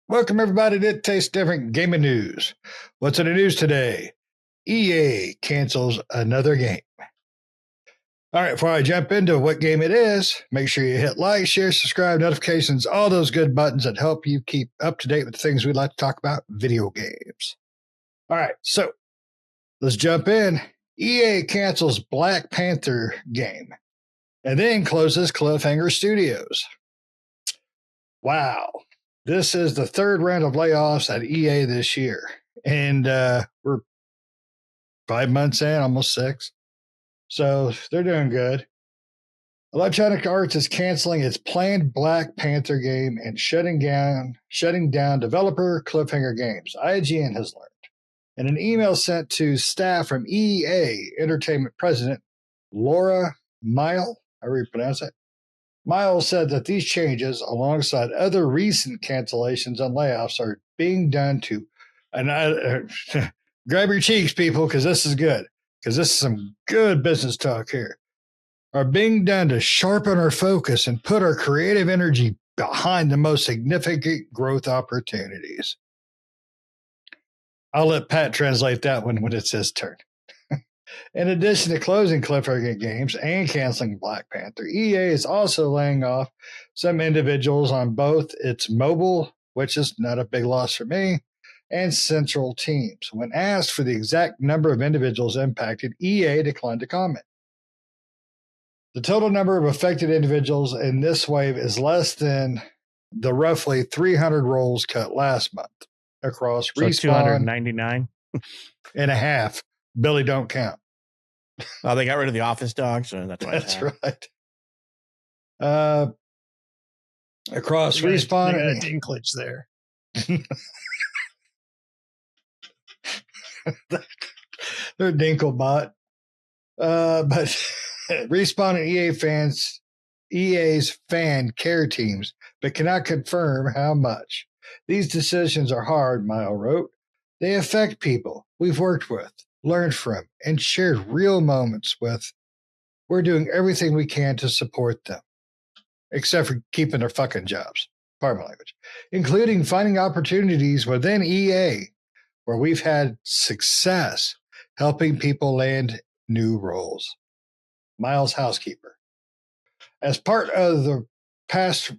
Welcome, everybody, to It Tastes Different Gaming News. What's in the news today? EA cancels another game. All right, before I jump into what game it is, make sure you hit like, share, subscribe, notifications, all those good buttons that help you keep up to date with the things we like to talk about, video games. All right, so let's jump in. EA cancels Black Panther game and then closes Cliffhanger Studios. Wow. This is the third round of layoffs at EA this year. And we're 5 months in, almost 6. So they're doing good. Electronic Arts is canceling its planned Black Panther game and shutting down developer Cliffhanger Games, IGN has learned. In an email sent to staff from EA Entertainment President Laura Mile, however you pronounce it, Miles said that these changes, alongside other recent cancellations and layoffs, are being done to, and grab your cheeks, people, because this is good, because this is some good business talk here, are being done to sharpen our focus and put our creative energy behind the most significant growth opportunities. I'll let Pat translate that one when it's his turn. In addition to closing Cliffhanger Games and canceling Black Panther, EA is also laying off some individuals on both its mobile, which is not a big loss for me, and central teams. When asked for the exact number of individuals impacted, EA declined to comment. The total number of affected individuals in this wave is less than the roughly 300 roles cut last month across So Respawn 299 and a half. Billy don't count. Oh, they got rid of the office dog, so that's why. That's right. Across They Respawn. got a dinklage there. They're Dinklebot. But Respawn and EA's fan care teams, but cannot confirm how much. These decisions are hard, Mile wrote. They affect people we've worked with, learned from, and shared real moments with. We're doing everything we can to support them, except for keeping their fucking jobs. Pardon my language. Including finding opportunities within EA where we've had success helping people land new roles. Miles Housekeeper. As part of the past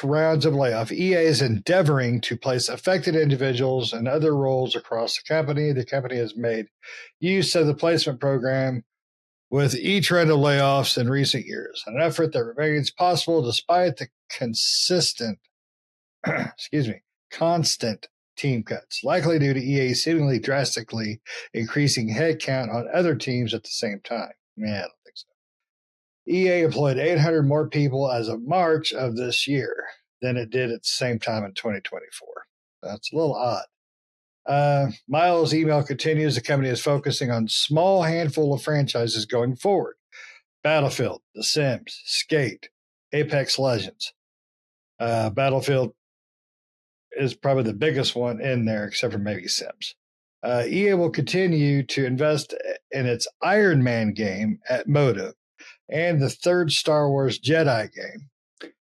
rounds of layoff, EA is endeavoring to place affected individuals and other roles across the company. The company has made use of the placement program with each round of layoffs in recent years, an effort that remains possible despite the constant team cuts, likely due to EA seemingly drastically increasing headcount on other teams at the same time. Yeah, I don't think so. EA employed 800 more people as of March of this year than it did at the same time in 2024. That's a little odd. Miles' email continues. The company is focusing on small handful of franchises going forward. Battlefield, The Sims, Skate, Apex Legends. Battlefield is probably the biggest one in there, except for maybe Sims. EA will continue to invest in its Iron Man game at Motive and the third Star Wars Jedi game,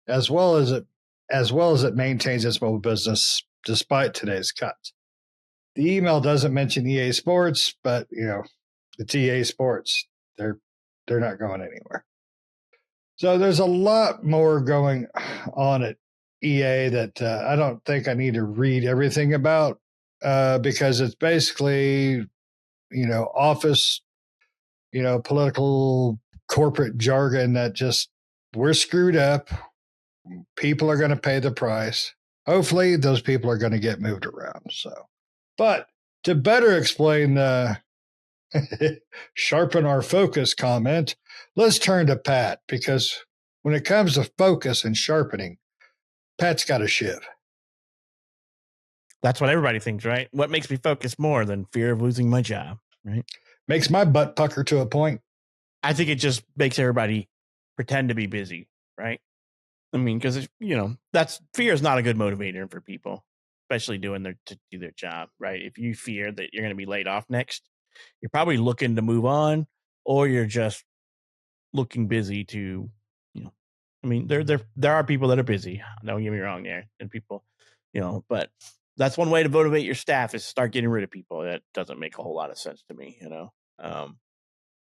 as well as it maintains its mobile business despite today's cuts. The email doesn't mention EA Sports, but it's EA Sports. They're not going anywhere. So there's a lot more going on at EA that I don't think I need to read everything about because it's basically, office, political corporate jargon that just we're screwed up. People are going to pay the price. Hopefully those people are going to get moved around. So, but to better explain sharpen our focus comment, let's turn to Pat, because when it comes to focus and sharpening, Pat's got a shiv. That's what everybody thinks, right? What makes me focus more than fear of losing my job, right? Makes my butt pucker to a point. I think it just makes everybody pretend to be busy, right? I mean, because that's fear is not a good motivator for people, especially to do their job, right? If you fear that you're going to be laid off next, you're probably looking to move on, or you're just looking busy to, I mean, there are people that are busy. Don't get me wrong there, and people, but that's one way to motivate your staff is start getting rid of people. That doesn't make a whole lot of sense to me.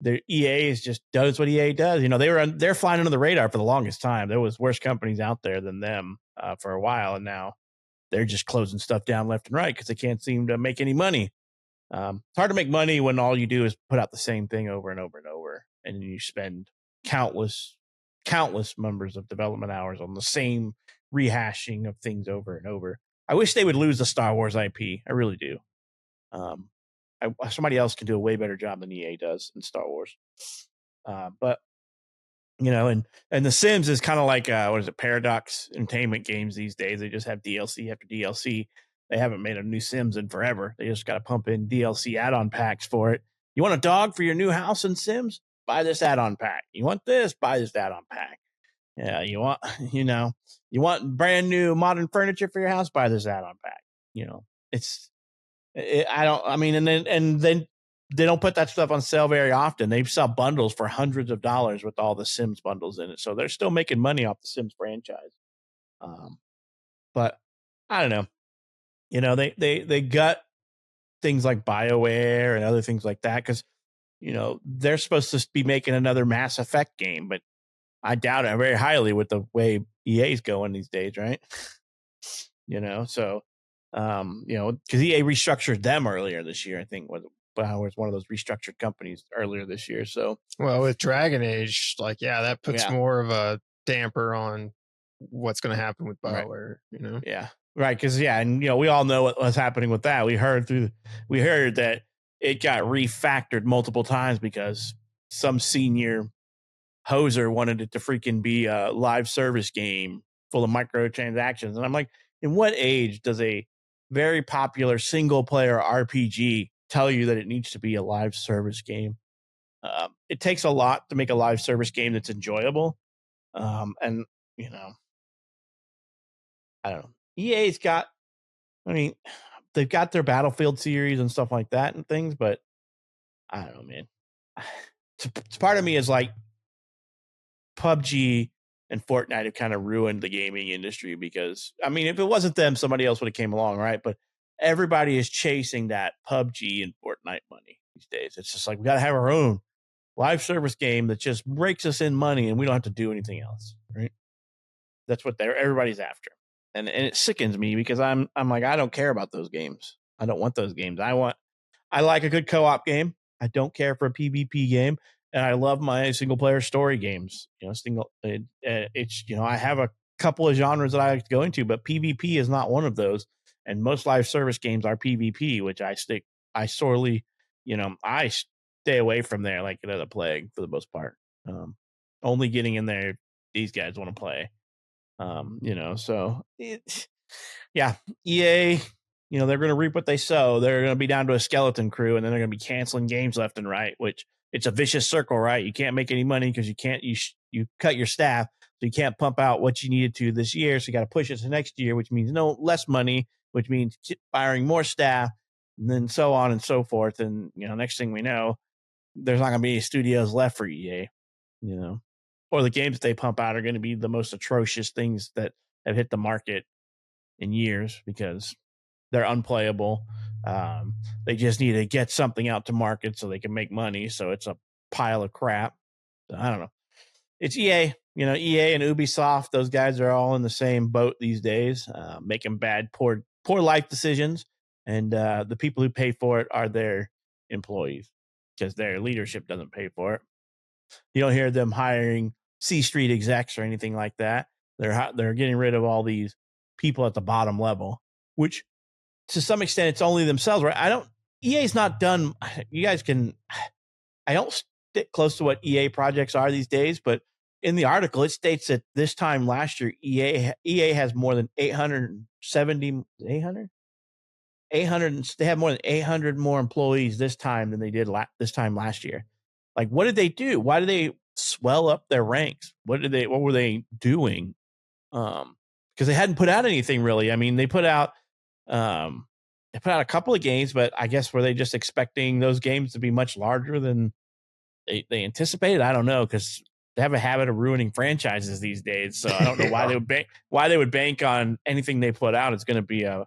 The EA is just does what EA does. They're flying under the radar for the longest time. There was worse companies out there than them for a while, and now they're just closing stuff down left and right because they can't seem to make any money. It's hard to make money when all you do is put out the same thing over and over and over, and you spend countless numbers of development hours on the same rehashing of things over and over. I wish they would lose the Star Wars IP. I really do. Somebody else can do a way better job than EA does in Star Wars. But and The Sims is kind of like what is it, Paradox Entertainment games these days. They just have DLC after DLC. They haven't made a new Sims in forever. They just got to pump in DLC add-on packs for it. You want a dog for your new house in Sims? Buy this add-on pack. You want this? Buy this add-on pack. Yeah, you want you want brand new modern furniture for your house? Buy this add-on pack. And then they don't put that stuff on sale very often. They sell bundles for hundreds of dollars with all the Sims bundles in it. So they're still making money off the Sims franchise. But I don't know. They got things like BioWare and other things like that because, they're supposed to be making another Mass Effect game, but I doubt it very highly with the way EA's going these days, right? Because EA restructured them earlier this year, I think was one of those restructured companies earlier this year. So, well, with Dragon Age, that puts more of a damper on what's going to happen with BioWare, Yeah. Right. Because, and, we all know what was happening with that. We heard that it got refactored multiple times because some senior hoser wanted it to freaking be a live service game full of microtransactions. And I'm like, in what age does a very popular single player RPG tell you that it needs to be a live service game? It takes a lot to make a live service game that's enjoyable. And, I don't know. EA's got, they've got their Battlefield series and stuff like that and things, but I don't know, man. It's part of me is like PUBG and Fortnite have kind of ruined the gaming industry because, if it wasn't them, somebody else would have came along, right? But everybody is chasing that PUBG and Fortnite money these days. It's just like, we got to have our own live service game that just breaks us in money and we don't have to do anything else, right? That's what everybody's after. And it sickens me because I'm like, I don't care about those games. I don't want those games. I like a good co-op game. I don't care for a PvP game. And I love my single player story games. I have a couple of genres that I like to go into, but PvP is not one of those. And most live service games are PvP, which I stay away from there like the plague for the most part. Only getting in there, these guys want to play. EA, they're going to reap what they sow. They're going to be down to a skeleton crew, and then they're going to be canceling games left and right, which it's a vicious circle, right? You can't make any money because you cut your staff, so you can't pump out what you needed to this year. So you got to push it to next year, which means less money, which means firing more staff, and then so on and so forth. And, next thing we know, there's not going to be any studios left for EA, or the games they pump out are going to be the most atrocious things that have hit the market in years because they're unplayable. They just need to get something out to market so they can make money. So it's a pile of crap. So I don't know. It's EA, EA and Ubisoft. Those guys are all in the same boat these days, making poor life decisions. And the people who pay for it are their employees because their leadership doesn't pay for it. You don't hear them hiring C-Street execs or anything like that. They're getting rid of all these people at the bottom level, which to some extent it's only themselves, right? EA's not done. You guys can, I don't stick close to what EA projects are these days, but in the article, it states that this time last year, EA has more than 870, 800? 800, they have more than 800 more employees this time than they did this time last year. Like, what did they do? Why did they swell up their ranks? What were they doing? Because they hadn't put out anything really. They put out a couple of games, but I guess were they just expecting those games to be much larger than they anticipated? I don't know, because they have a habit of ruining franchises these days. So I don't know why they would bank on anything they put out. It's going to be a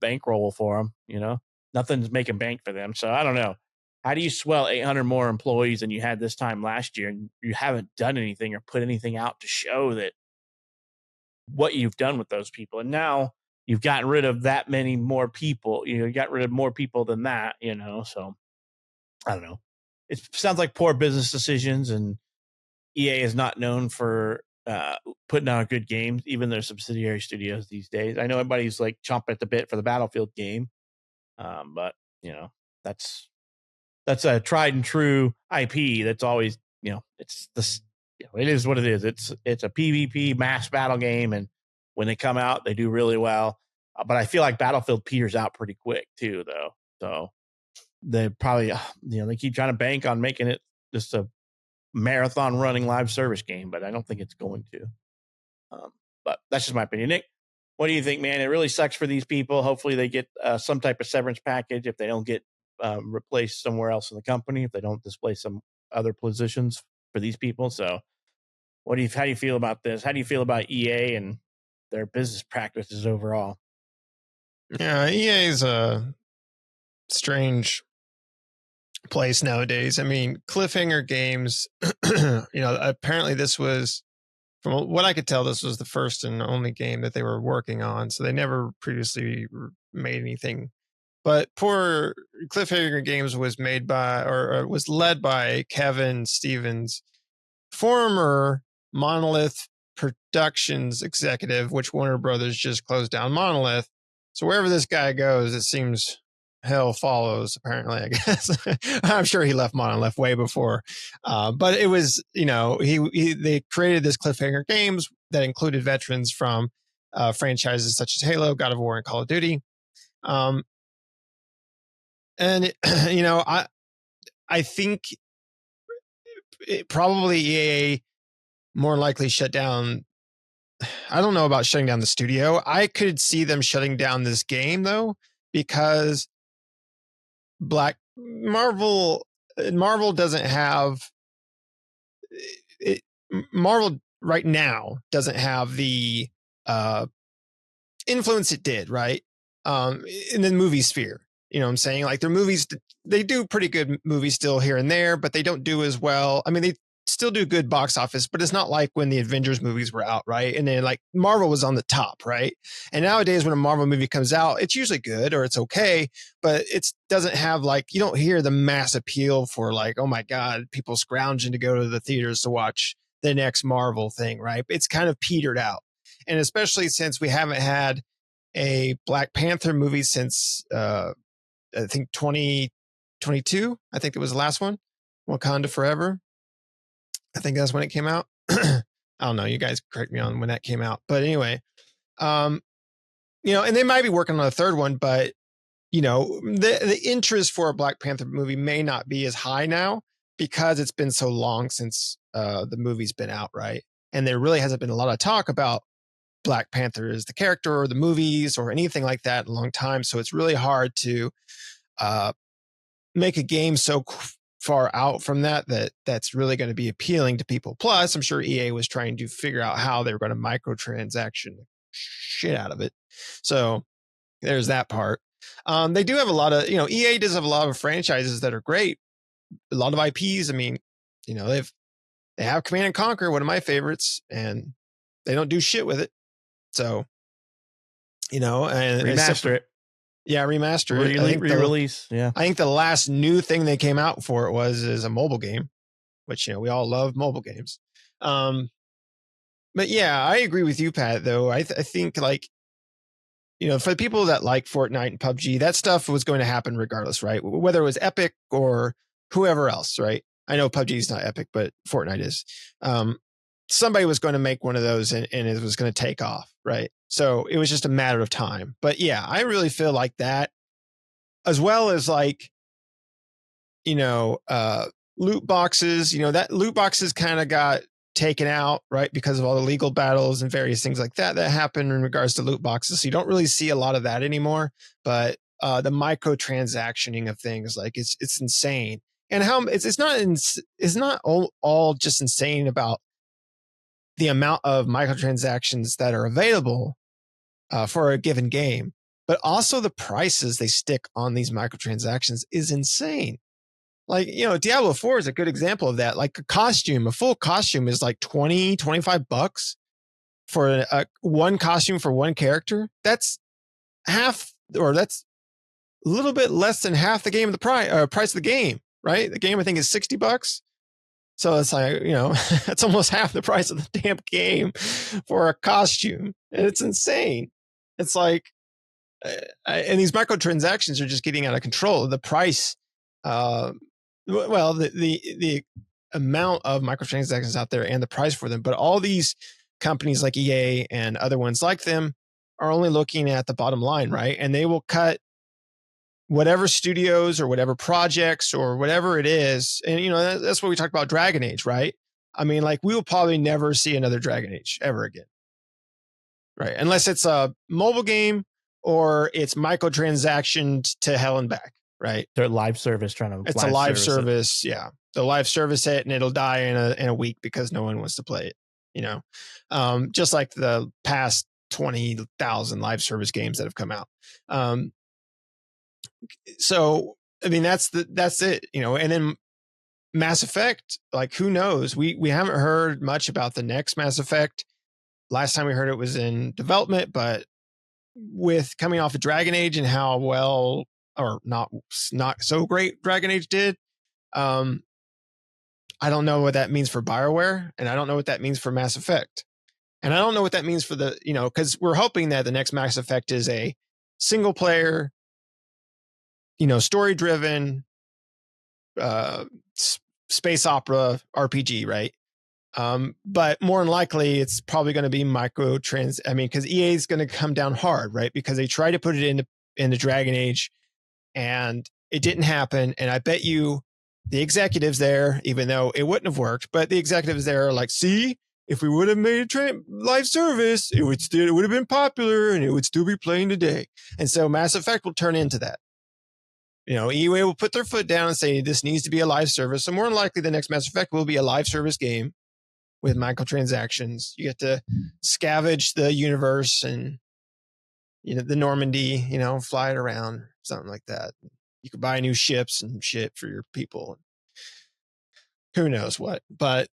bankroll for them. Nothing's making bank for them. So I don't know. How do you swell 800 more employees than you had this time last year, and you haven't done anything or put anything out to show that what you've done with those people? And now you've gotten rid of that many more people. You got rid of more people than that. So I don't know. It sounds like poor business decisions, and EA is not known for putting out good games, even their subsidiary studios these days. I know everybody's like chomping at the bit for the Battlefield game, but that's a tried and true IP. That's always it's this. It is what it is. It's a PvP mass battle game, and when they come out, they do really well. But I feel like Battlefield peters out pretty quick too, though. So they probably they keep trying to bank on making it just a marathon running live service game, but I don't think it's going to. But that's just my opinion. Nick, what do you think, man? It really sucks for these people. Hopefully they get some type of severance package if they don't get replaced somewhere else in the company, if they don't displace some other positions for these people. So how do you feel about this? How do you feel about EA and their business practices overall? Yeah, EA is a strange place nowadays. I mean, cliffhanger games, apparently this was, from what I could tell, this was the first and only game that they were working on. So they never previously made anything. But poor Cliffhanger Games was made by, or was led by Kevin Stevens, former Monolith Productions executive, which Warner Brothers just closed down Monolith. So wherever this guy goes, it seems hell follows, apparently, I guess. I'm sure he left Monolith way before. But it was, they created this Cliffhanger Games that included veterans from franchises such as Halo, God of War, and Call of Duty. And, I think it probably EA more likely shut down. I don't know about shutting down the studio. I could see them shutting down this game, though, because Marvel doesn't have it. Marvel right now doesn't have the influence it did, right? In the movie sphere. You know what I'm saying? Like their movies, they do pretty good movies still here and there, but they don't do as well. I mean, they still do good box office, but it's not like when the Avengers movies were out, right? And then like Marvel was on the top, right? And nowadays when a Marvel movie comes out, it's usually good or it's okay, but it doesn't have like, you don't hear the mass appeal for like, oh my God, people scrounging to go to the theaters to watch the next Marvel thing, right? It's kind of petered out. And especially since we haven't had a Black Panther movie since, I think 2022. I think it was the last one, Wakanda Forever. I think that's when it came out. I don't know. You guys correct me on when that came out. But anyway, and they might be working on a third one, but the interest for a Black Panther movie may not be as high now because it's been so long since the movie's been out, right? And there really hasn't been a lot of talk about Black Panther as the character or the movies or anything like that in a long time. So it's really hard to make a game so far out from that's really going to be appealing to people. Plus, I'm sure EA was trying to figure out how they were going to microtransaction shit out of it. So there's that part. They do have a lot of, EA does have a lot of franchises that are great. A lot of IPs. I mean, they have Command and Conquer, one of my favorites, and they don't do shit with it. So, and remaster it. Yeah, remaster it. Re-release. Yeah. I think the last new thing they came out for it is a mobile game, which, we all love mobile games. But yeah, I agree with you, Pat, though. I think like, for the people that like Fortnite and PUBG, that stuff was going to happen regardless, right? Whether it was Epic or whoever else, right? I know PUBG is not Epic, but Fortnite is. Somebody was going to make one of those and it was going to take off, right? So it was just a matter of time. But yeah, I really feel like that, as well as like, loot boxes, that loot boxes kind of got taken out, right? Because of all the legal battles and various things like that happen in regards to loot boxes. So you don't really see a lot of that anymore, but the microtransactioning of things, like it's insane. and how it's not all just insane about the amount of microtransactions that are available for a given game, but also the prices they stick on these microtransactions is insane. Like, Diablo 4 is a good example of that. Like a full costume is like $20-$25 for one costume for one character. That's half, or that's a little bit less than half the game of the price of the game, right? The game, I think, is $60. So it's like, that's almost half the price of the damn game for a costume. And it's insane. It's like, and these microtransactions are just getting out of control. The price, the amount of microtransactions out there and the price for them, but all these companies like EA and other ones like them are only looking at the bottom line, right? And they will cut whatever studios or whatever projects or whatever it is. And, that's what we talked about Dragon Age, right? I mean, like, we will probably never see another Dragon Age ever again, right? Unless it's a mobile game or it's microtransactioned to hell and back, right? They're live service trying to. It's a live service, yeah. They'll live service it, and it'll die in a week because no one wants to play it. Just like the past 20,000 live service games that have come out. So I mean, that's it. And then Mass Effect, like, who knows? We haven't heard much about the next Mass Effect. Last time we heard it was in development, but with coming off of Dragon Age and how well or not so great Dragon Age did, I don't know what that means for BioWare, and I don't know what that means for Mass Effect. And I don't know what that means for because we're hoping that the next Mass Effect is a single player, story driven, space opera RPG, right? But more than likely, it's probably going to be because EA is going to come down hard, right? Because they tried to put it into Dragon Age, and it didn't happen. And I bet you the executives there, even though it wouldn't have worked, but the executives there are like, see, if we would have made a live service, it would have been popular and it would still be playing today. And so Mass Effect will turn into that. EA will put their foot down and say, this needs to be a live service. So more than likely, the next Mass Effect will be a live service game with microtransactions. You get to scavenge the universe and, the Normandy, fly it around, something like that. You could buy new ships and shit for your people. Who knows what, but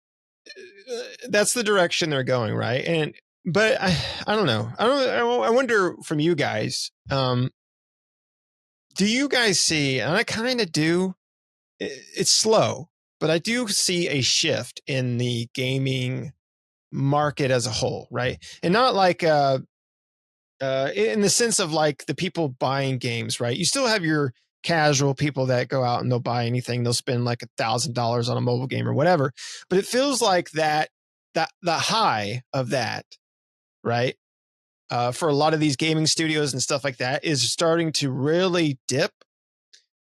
that's the direction they're going, right? But I don't know. I wonder from you guys, do you guys see, and I kind of do, it's slow, but I do see a shift in the gaming market as a whole, right? And not like in the sense of like the people buying games, right? You still have your casual people that go out and they'll buy anything. They'll spend like $1,000 on a mobile game or whatever. But it feels like that the high of that, right? For a lot of these gaming studios and stuff like that is starting to really dip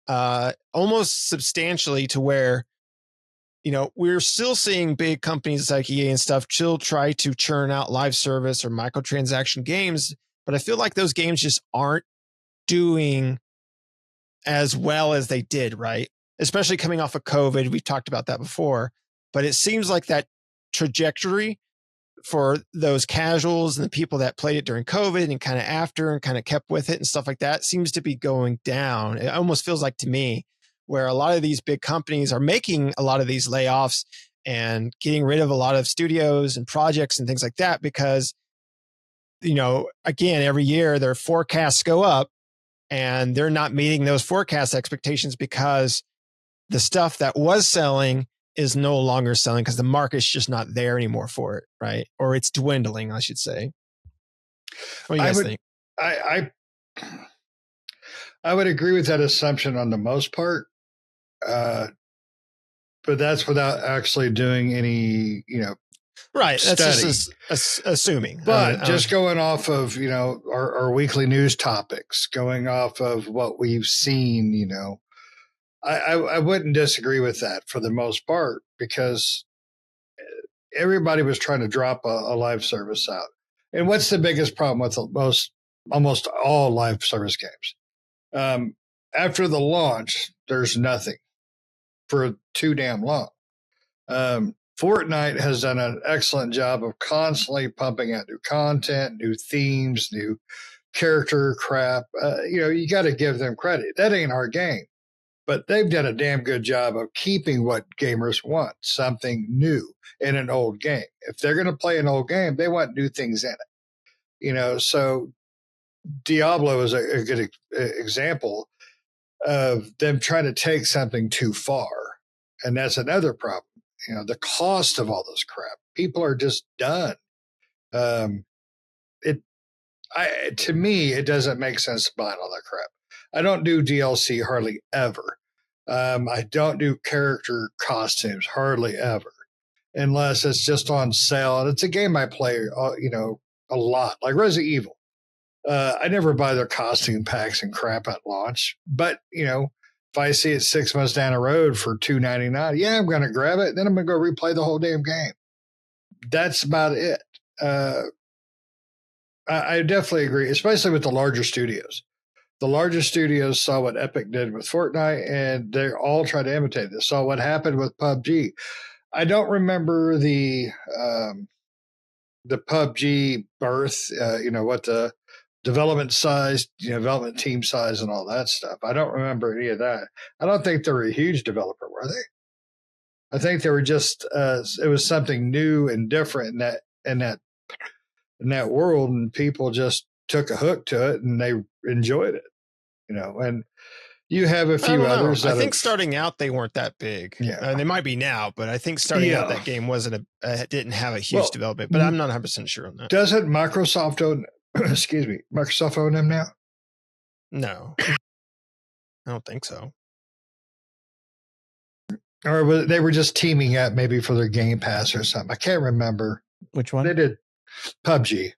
almost substantially to where, we're still seeing big companies like EA and stuff still try to churn out live service or microtransaction games. But I feel like those games just aren't doing as well as they did, right? Especially coming off of COVID. We've talked about that before, but it seems like that trajectory for those casuals and the people that played it during COVID and kind of after and kind of kept with it and stuff like that seems to be going down. It almost feels like to me where a lot of these big companies are making a lot of these layoffs and getting rid of a lot of studios and projects and things like that because, again, every year their forecasts go up and they're not meeting those forecast expectations because the stuff that was selling is no longer selling because the market's just not there anymore for it, right? Or it's dwindling, I should say. What do you guys think? I would agree with that assumption on the most part, but that's without actually doing any, right? Study. That's just assuming. But just going off of our weekly news topics, going off of what we've seen, I wouldn't disagree with that for the most part because everybody was trying to drop a live service out. And what's the biggest problem with almost all live service games? After the launch, there's nothing. for too damn long. Fortnite has done an excellent job of constantly pumping out new content, new themes, new character crap. You got to give them credit. That ain't our game, but they've done a damn good job of keeping what gamers want, something new in an old game. If they're going to play an old game, they want new things in it. So Diablo is a good example of them trying to take something too far. And that's another problem. The cost of all this crap. People are just done. To me, it doesn't make sense buying all that crap. I don't do DLC hardly ever. I don't do character costumes hardly ever, unless it's just on sale. And it's a game I play, a lot, like Resident Evil. I never buy their costume packs and crap at launch, but if I see it 6 months down the road for $2.99, yeah, I'm going to grab it. Then I'm going to go replay the whole damn game. That's about it. I definitely agree, especially with the larger studios. The larger studios saw what Epic did with Fortnite, and they all tried to imitate this. Saw what happened with PUBG. I don't remember the PUBG birth. What the development size, development team size, and all that stuff. I don't remember any of that. I don't think they were a huge developer, were they? I think they were just. It was something new and different in that world, and people just took a hook to it, and they enjoyed it. And you have a few others. I think starting out they weren't that big. Yeah, they might be now, but I think starting out that game didn't have a huge development. But I'm not 100% sure on that. Doesn't Microsoft own? Excuse me, Microsoft own them now? No, I don't think so. Or they were just teaming up maybe for their Game Pass or something. I can't remember. Which one? They did PUBG.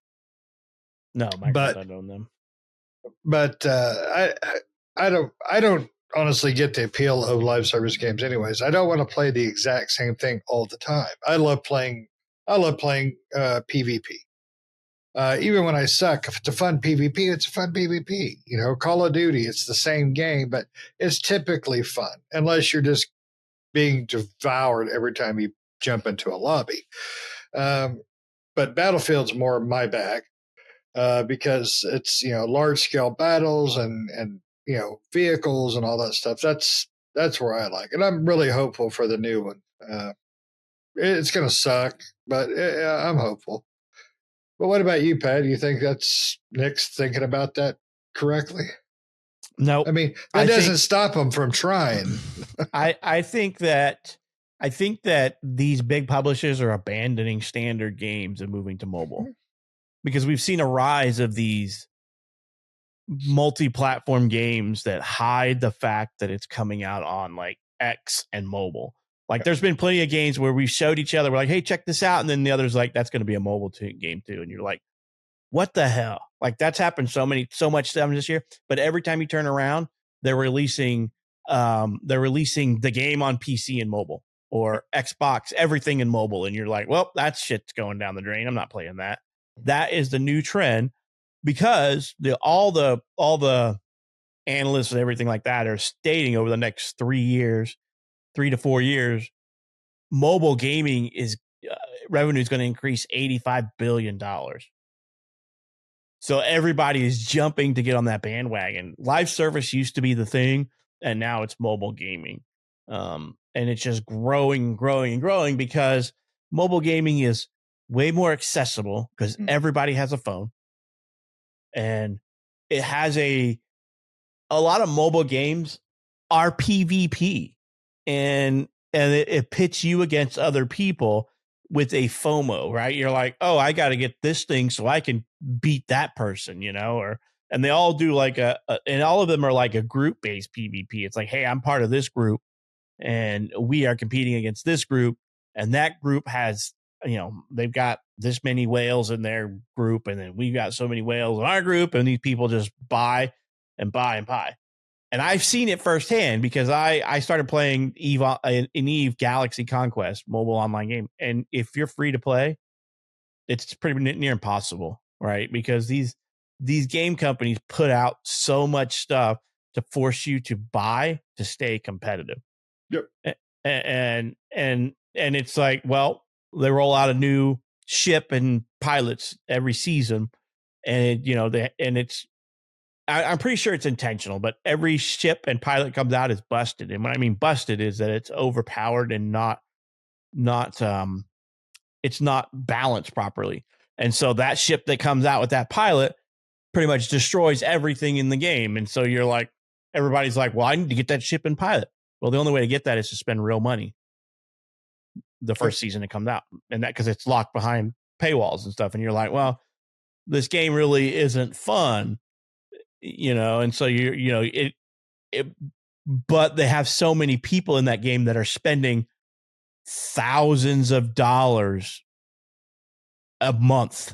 No, Microsoft don't own them. But I don't honestly get the appeal of live service games anyways. I don't want to play the exact same thing all the time. I love playing PvP. Even when I suck, if it's a fun PvP, it's a fun PvP. Call of Duty, it's the same game, but it's typically fun, unless you're just being devoured every time you jump into a lobby. But Battlefield's more my bag because it's large scale battles and vehicles and all that stuff. That's where I like, and I'm really hopeful for the new one. It's going to suck, but I'm hopeful. But what about you, Pat? Do you think that's Nick's thinking about that correctly? No, I mean, that doesn't stop them from trying. I think that these big publishers are abandoning standard games and moving to mobile, because we've seen a rise of these multi-platform games that hide the fact that it's coming out on like X and mobile. Like there's been plenty of games where we showed each other, we're like, hey, check this out. And then the other's like, that's going to be a mobile game too. And you're like, what the hell? Like that's happened so much times this year. But every time you turn around, they're releasing the game on PC and mobile, or Xbox, everything in mobile. And you're like, well, that shit's going down the drain. I'm not playing that. That is the new trend, because all the analysts and everything like that are stating over the next 3 to 4 years, mobile gaming is revenue is going to increase $85 billion. So everybody is jumping to get on that bandwagon. Live service used to be the thing, and now it's mobile gaming. And it's just growing because mobile gaming is way more accessible because everybody has a phone. And it has a lot of mobile games are PvP. And it pits you against other people with a FOMO, right? You're like, oh, I got to get this thing so I can beat that person, and they all do like and all of them are like a group-based PvP. It's like, hey, I'm part of this group and we are competing against this group, and that group has, they've got this many whales in their group, and then we've got so many whales in our group, and these people just buy and buy and buy. And I've seen it firsthand because I started playing Eve Galaxy Conquest mobile online game. And if you're free to play, it's pretty near impossible, right? Because these game companies put out so much stuff to force you to buy to stay competitive. Yep. And it's like, well, they roll out a new ship and pilots every season, and I'm pretty sure it's intentional, but every ship and pilot comes out is busted. And what I mean busted is that it's overpowered and it's not balanced properly. And so that ship that comes out with that pilot pretty much destroys everything in the game. And so you're like, everybody's like, well, I need to get that ship and pilot. Well, the only way to get that is to spend real money the first season it comes out. And that because it's locked behind paywalls and stuff. And you're like, well, this game really isn't fun, and so but they have so many people in that game that are spending thousands of dollars a month.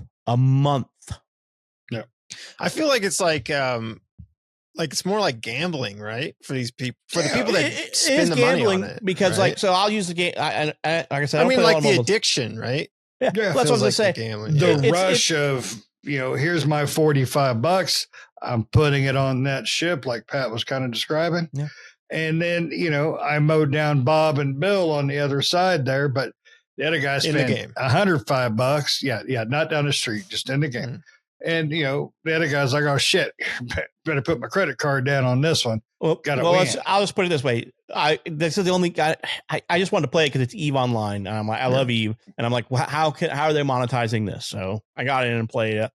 Yeah. I feel like it's like it's more like gambling, right? For these people, for the people that spend the money on it. Because right? so I'll use the game. Like I said, I mean, like the addiction, right? Yeah, that's what I was gonna say. The rush of here's my $45. I'm putting it on that ship, like Pat was kind of describing. Yeah. And then I mowed down Bob and Bill on the other side there, but the other guy spent $105. Yeah, not down the street, just in the game. Mm-hmm. And the other guy's like, "Oh shit, better put my credit card down on this one." Well, I'll just put it this way: this is the only guy. I just wanted to play it because it's Eve Online, and I'm like, I love Eve, and I'm like, well, how are they monetizing this? So I got in and played it,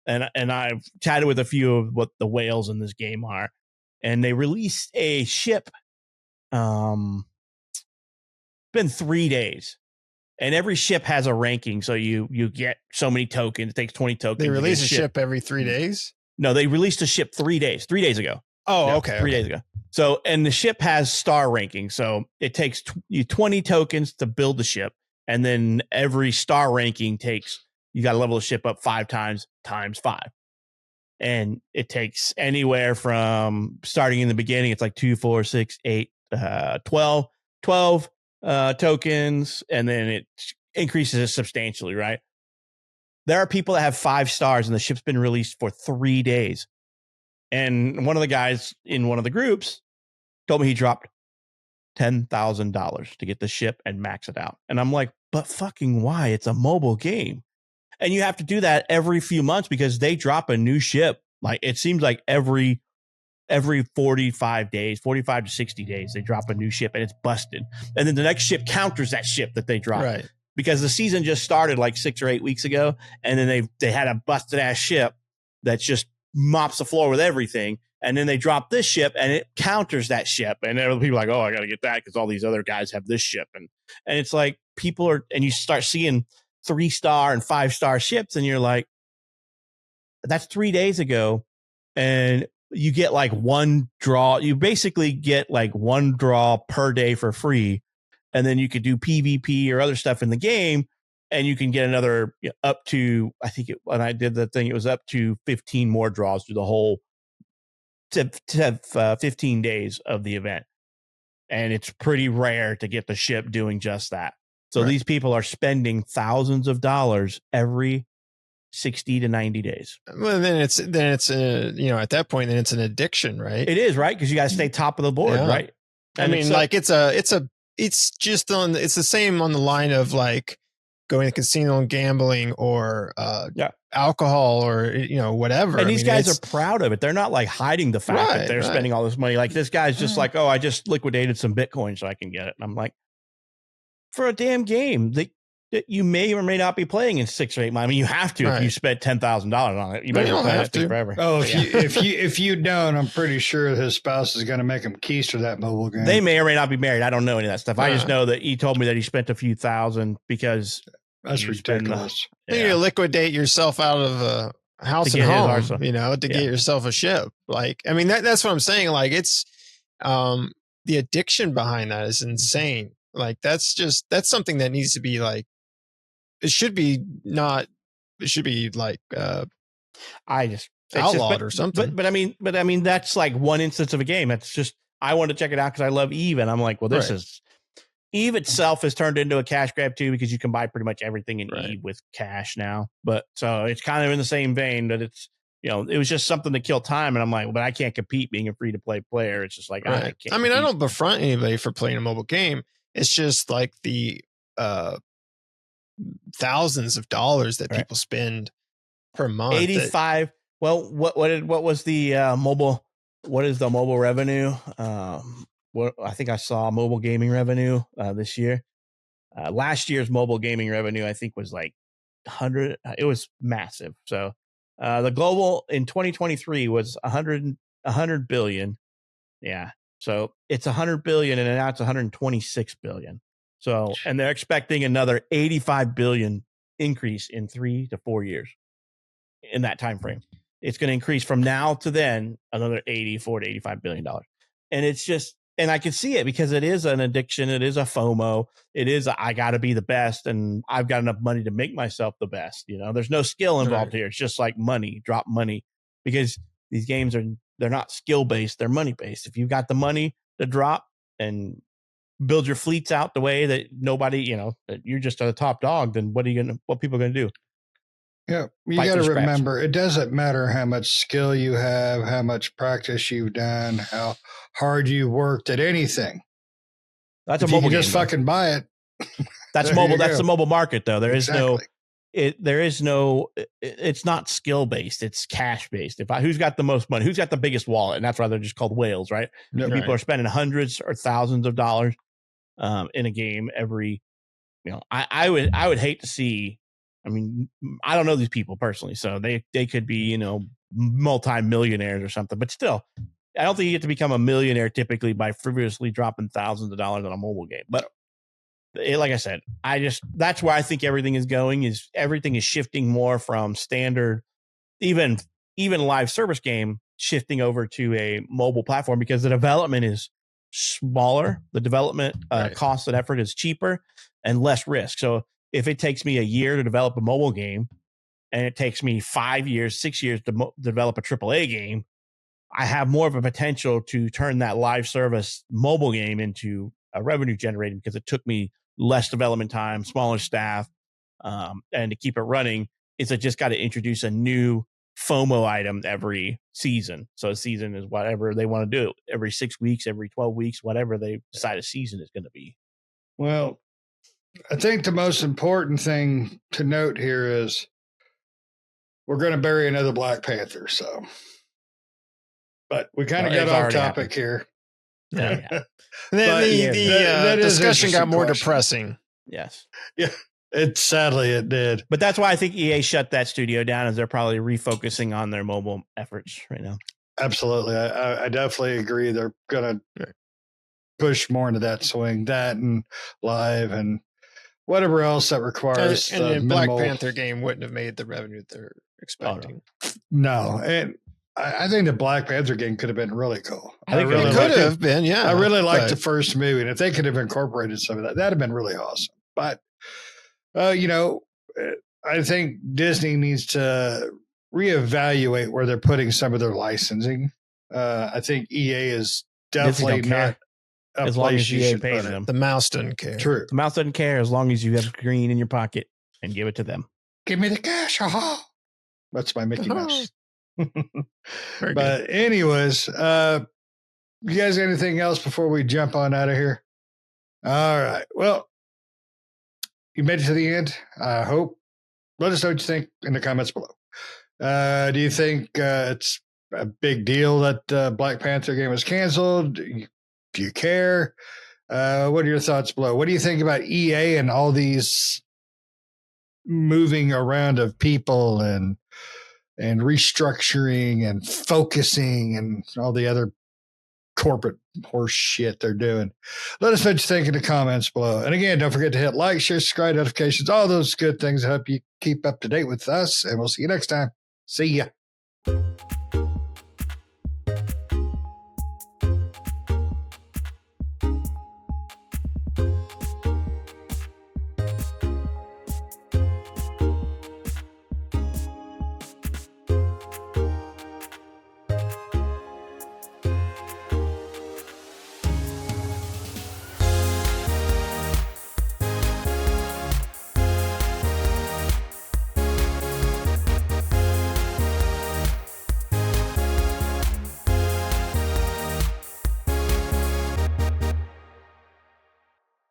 and I've chatted with a few of what the whales in this game are, and they released a ship. Been 3 days. And every ship has a ranking, so you get so many tokens. It takes 20 tokens. They release a ship every 3 days? No, they released a ship 3 days. 3 days ago. Oh, yeah, okay. 3 days ago. So, and the ship has star ranking. So it takes you 20 tokens to build the ship, and then every star ranking you got to level the ship up 5 times 5. And it takes anywhere from starting in the beginning, it's like 2, 4, 6, 8, 12 tokens, and then it increases it substantially, right? There are people that have 5 stars, and the ship's been released for 3 days. And one of the guys in one of the groups told me he dropped $10,000 to get the ship and max it out. And I'm like, but fucking why? It's a mobile game. And you have to do that every few months because they drop a new ship. Like it seems like every 45 days, 45 to 60 days, they drop a new ship and it's busted. And then the next ship counters that ship that they dropped. Right. Because the season just started like 6 or 8 weeks ago. And then they had a busted ass ship that just mops the floor with everything. And then they drop this ship and it counters that ship. And then people are like, oh, I got to get that because all these other guys have this ship. And it's like and you start seeing 3-star and 5-star ships. And you're like, that's 3 days ago. And you get like one draw. You basically get like one draw per day for free. And then you could do PvP or other stuff in the game. And you can get another up to, I think when I did the thing, it was up to 15 more draws through the whole to have 15 days of the event. And it's pretty rare to get the ship doing just that. So these people are spending thousands of dollars every 60 to 90 days. Well, then it's at that point, then it's an addiction, right? It is, right? Because you got to stay top of the board, right? And I mean, like it's the same on the line of like going to casino and gambling or alcohol or whatever. And these guys are proud of it. They're not like hiding the fact that they're spending all this money. Like this guy's just like, oh, I just liquidated some Bitcoin so I can get it. And I'm like, for a damn game that you may or may not be playing in 6 or 8 months. I mean, you have to if you spent $10,000 on it. You better play that thing forever. Oh, if you don't, I'm pretty sure his spouse is going to make him keister that mobile game. They may or may not be married. I don't know any of that stuff. I just know that he told me that he spent a few thousand because that's ridiculous. You need to liquidate yourself out of a house and home, to get yourself a ship. Like, I mean, that's what I'm saying. Like, it's the addiction behind that is insane. Like, that's something that needs to be like. It should be like outlawed or something. But I mean, that's like one instance of a game. It's just, I want to check it out because I love Eve. And I'm like, well, Eve itself has turned into a cash grab too, because you can buy pretty much everything in Eve with cash now. But so it's kind of in the same vein that it was just something to kill time. And I'm like, well, but I can't compete being a free to play player. It's just like, right. I can't. I mean, I don't befront anybody for playing a mobile game. It's just like the thousands of dollars that people spend per month. 85. Well, what was the mobile? What is the mobile revenue? What I think I saw mobile gaming revenue this year. Last year's mobile gaming revenue, I think, was like 100. It was massive. So the global in 2023 was 100 billion. Yeah. So it's 100 billion, and now it's 126 billion. So, and they're expecting another 85 billion increase in 3 to 4 years in that time frame. It's going to increase from now to then another 84 to 85 billion dollars. And it's just, and I can see it because it is an addiction. It is a FOMO. It is I got to be the best, and I've got enough money to make myself the best. There's no skill involved here. It's just like money, drop money, because these games they're not skill based. They're money based. If you've got the money to drop and build your fleets out the way that nobody, that you're just a top dog, then what people are going to do? Yeah, you got to remember, it doesn't matter how much skill you have, how much practice you've done, how hard you worked at anything. That's a mobile game. Just fucking buy it. That's mobile. That's the mobile market, though. There is no. It's not skill based. It's cash based. Who's got the most money? Who's got the biggest wallet? And that's why they're just called whales, right? Yep. People are spending hundreds or thousands of dollars in a game every. I would hate to see. I mean, I don't know these people personally, so they could be, multi-millionaires or something, but still, I don't think you get to become a millionaire typically by frivolously dropping thousands of dollars on a mobile game. But like I said, that's where I think everything is going. Everything is shifting more from standard, even live service game shifting over to a mobile platform because the development is smaller. The development cost and effort is cheaper and less risk. So if it takes me a year to develop a mobile game and it takes me 5 years, 6 years to develop a AAA game, I have more of a potential to turn that live service mobile game into a revenue generating because it took me less development time, smaller staff, and to keep it running is I just got to introduce a new FOMO item every season. So a season is whatever they want to do, every 6 weeks, every 12 weeks, whatever they decide a season is going to be. Well, I think the most important thing to note here is we're going to bury another Black Panther. So, but we kind of got off topic here. Yeah. The discussion got more depressing. Yes. Yeah. Sadly it did. But that's why I think EA shut that studio down, as they're probably refocusing on their mobile efforts right now. Absolutely. I definitely agree. They're going to push more into that swing, that and live and whatever else that requires. And the Black Panther game wouldn't have made the revenue they're expecting. No. And I think the Black Panther game could have been really cool. I think it could have been, yeah. I really liked the first movie, and if they could have incorporated some of that, that'd have been really awesome. But, I think Disney needs to reevaluate where they're putting some of their licensing. I think EA is definitely not as long as EA pays them. The mouse doesn't care. True. The mouse doesn't care as long as you have green in your pocket and give it to them. Give me the cash. Aha. That's my Mickey Mouse. But anyways, you guys got anything else before we jump on out of here? All right. Well, you made it to the end. I hope. Let us know what you think in the comments below. Do you think it's a big deal that Black Panther game was canceled? Do you care? What are your thoughts below? What do you think about EA and all these moving around of people and restructuring and focusing and all the other corporate horse shit they're doing? Let us know what you think in the comments below. And again, don't forget to hit like, share, subscribe, notifications, all those good things to help you keep up to date with us. And we'll see you next time. See ya.